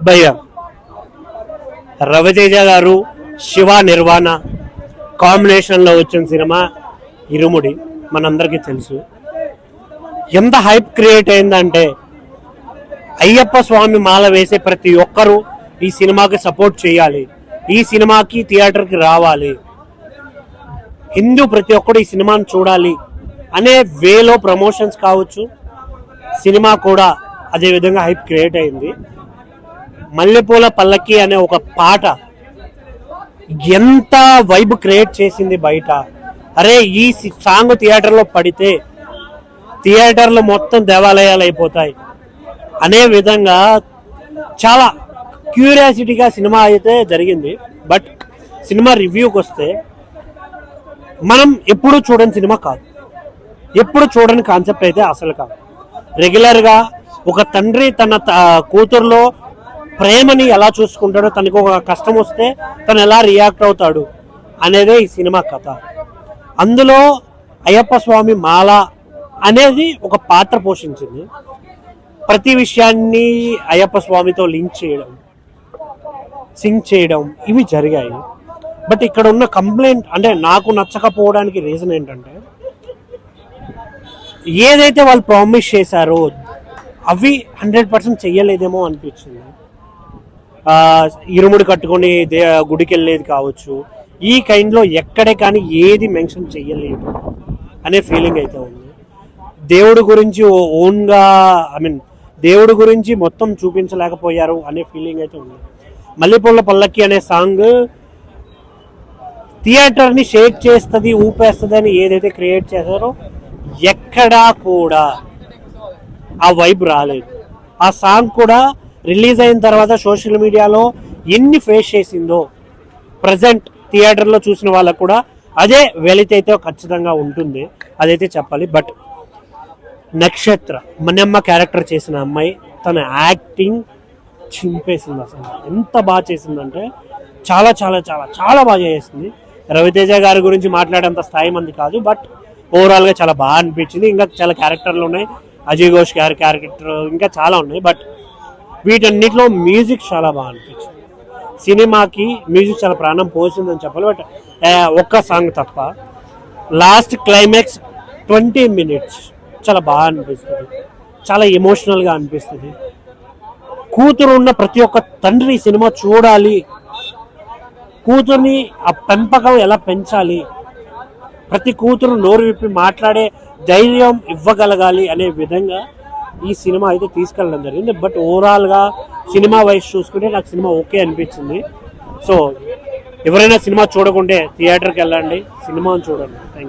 భయ్య రవితేజ గారు శివ నిర్వాణ కాంబినేషన్లో వచ్చిన సినిమా ఇరుముడి మనందరికీ తెలుసు. ఎంత హైప్ క్రియేట్ అయిందంటే అయ్యప్ప స్వామి మాల వేసే ప్రతి ఒక్కరూ ఈ సినిమాకి సపోర్ట్ చేయాలి, ఈ సినిమాకి థియేటర్కి రావాలి, హిందూ ప్రతి ఒక్కరు ఈ సినిమాని చూడాలి అనే వేలో ప్రమోషన్స్ కావచ్చు, సినిమా కూడా అదే విధంగా హైప్ క్రియేట్ అయింది. మల్లెపూల పల్లకి అనే ఒక పాట ఎంత వైబ్ క్రియేట్ చేసింది బయట. అరే ఈ సాంగ్ థియేటర్లో పడితే థియేటర్లు మొత్తం దేవాలయాలు అయిపోతాయి అనే విధంగా చాలా క్యూరియాసిటీగా సినిమా అయితే జరిగింది. బట్ సినిమా రివ్యూకి వస్తే మనం ఎప్పుడు చూడని సినిమా కాదు, ఎప్పుడు చూడని కాన్సెప్ట్ అయితే అసలు కాదు. రెగ్యులర్గా ఒక తండ్రి తన కూతురులో ప్రేమని ఎలా చూసుకుంటాడో, తనకు ఒక కష్టం వస్తే తను ఎలా రియాక్ట్ అవుతాడు అనేదే ఈ సినిమా కథ. అందులో అయ్యప్ప స్వామి మాల అనేది ఒక పాత్ర పోషించింది. ప్రతి విషయాన్ని అయ్యప్ప స్వామితో లింక్ చేయడం, సింక్ చేయడం ఇవి జరిగాయి. బట్ ఇక్కడ ఉన్న కంప్లైంట్ అంటే నాకు నచ్చకపోవడానికి రీజన్ ఏంటంటే ఏదైతే వాళ్ళు ప్రామిస్ చేశారో అవి 100% చెయ్యలేదేమో అనిపించింది. ఇరుముడి కట్టుకొని గుడికి వెళ్ళేది కావచ్చు, ఈ కైండ్లో ఎక్కడే కానీ ఏది మెన్షన్ చెయ్యలేదు అనే ఫీలింగ్ అయితే ఉంది. దేవుడి గురించి ఓన్గా దేవుడి గురించి మొత్తం చూపించలేకపోయారు అనే ఫీలింగ్ అయితే ఉంది. మల్లెపూల పల్లకి అనే సాంగ్ థియేటర్ని షేక్ చేస్తుంది, ఊపేస్తుంది అని ఏదైతే క్రియేట్ చేశారో ఎక్కడా కూడా ఆ వైబ్ రాలేదు. ఆ సాంగ్ కూడా రిలీజ్ అయిన తర్వాత సోషల్ మీడియాలో ఎన్ని ఫేస్ చేసిందో ప్రజెంట్ థియేటర్లో చూసిన వాళ్ళకు కూడా అదే వెలితి అయితే ఖచ్చితంగా ఉంటుంది, అదైతే చెప్పాలి. బట్ నక్షత్ర మనమ్మ క్యారెక్టర్ చేసిన అమ్మాయి తన యాక్టింగ్ చింపేసింది. అసలు ఎంత బాగా చేసిందంటే చాలా చాలా చాలా చాలా బాగా చేసింది. రవితేజ గారి గురించి మాట్లాడేంత స్థాయి మంది కాదు, బట్ ఓవరాల్గా చాలా బాగా అనిపించింది. ఇంకా చాలా క్యారెక్టర్లు ఉన్నాయి, అజయ్ ఘోష్ గారి క్యారెక్టర్ ఇంకా చాలా ఉన్నాయి. బట్ వీటన్నిటిలో మ్యూజిక్ చాలా బాగా అనిపించింది. సినిమాకి మ్యూజిక్ చాలా ప్రాణం పోసిందని చెప్పాలి. బట్ ఒక్క సాంగ్ తప్ప లాస్ట్ క్లైమాక్స్ 20 minutes చాలా బాగా అనిపిస్తుంది, చాలా ఎమోషనల్గా అనిపిస్తుంది. కూతురు ఉన్న ప్రతి ఒక్క తండ్రి సినిమా చూడాలి, కూతుర్ని ఆ పెంపకం ఎలా పెంచాలి, ప్రతి కూతురు నోరు విప్పి మాట్లాడే ధైర్యం ఇవ్వగలగాలి అనే విధంగా ఈ సినిమా అయితే తీసుకెళ్ళడం జరిగింది. బట్ ఓవరాల్గా సినిమా వైజ్ చూసుకుంటే నాకు సినిమా ఓకే అనిపించింది. సో ఎవరైనా సినిమా చూడకుంటే థియేటర్కి వెళ్ళండి, సినిమాని చూడండి. Thank you.